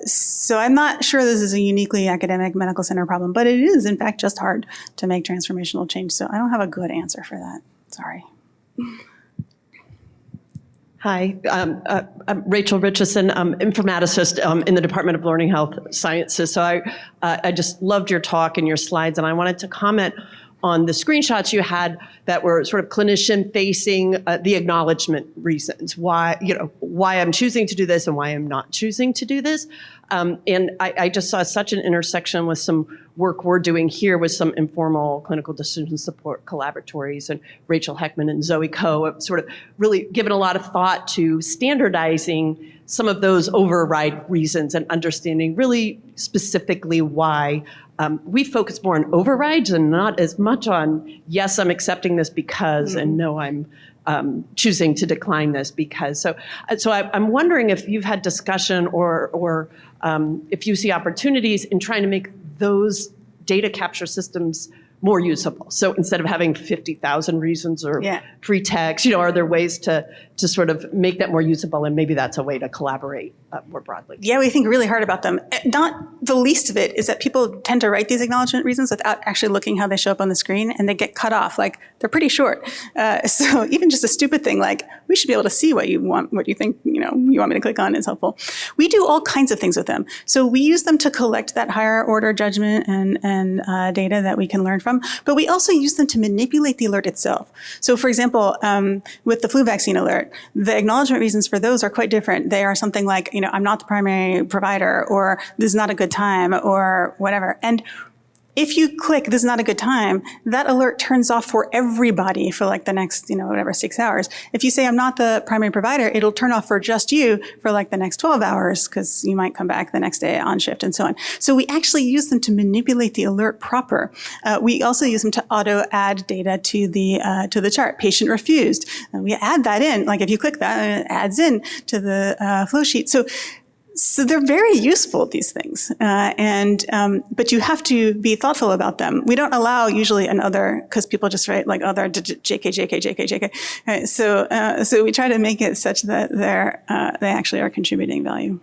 So I'm not sure this is a uniquely academic medical center problem, but it is, in fact, just hard to make transformational change. So I don't have a good answer for that. Sorry. Hi, I'm Rachel Richardson. I'm informaticist in the Department of Learning Health Sciences. So I just loved your talk and your slides, and I wanted to comment on the screenshots you had that were sort of clinician-facing, the acknowledgement reasons why I'm choosing to do this and why I'm not choosing to do this. And I just saw such an intersection with some work we're doing here with some informal clinical decision support collaboratories, and Rachel Heckman and Zoe Coe have sort of really given a lot of thought to standardizing some of those override reasons and understanding really specifically why we focus more on overrides and not as much on, yes, I'm accepting this because, and no, I'm choosing to decline this because. So I'm wondering if you've had discussion or if you see opportunities in trying to make those data capture systems more usable. So instead of having 50,000 reasons or pretext, are there ways to sort of make that more usable? And maybe that's a way to collaborate more broadly. Yeah, we think really hard about them. Not the least of it is that people tend to write these acknowledgement reasons without actually looking how they show up on the screen, and they get cut off. Like, they're pretty short. So even just a stupid thing like, we should be able to see what you want, what you think, you want me to click on is helpful. We do all kinds of things with them. So we use them to collect that higher order judgment and data that we can learn from, but we also use them to manipulate the alert itself. So for example, with the flu vaccine alert, the acknowledgement reasons for those are quite different. They are something like, I'm not the primary provider, or this is not a good time, or whatever. And if you click, this is not a good time, that alert turns off for everybody for like the next, 6 hours. If you say, I'm not the primary provider, it'll turn off for just you for like the next 12 hours because you might come back the next day on shift and so on. So we actually use them to manipulate the alert proper. We also use them to auto add data to the chart. Patient refused. We add that in, like if you click that, it adds in to the flow sheet. So they're very useful, these things, but you have to be thoughtful about them. We don't allow usually an other, because people just write like other JK. Right? So we try to make it such that they actually are contributing value.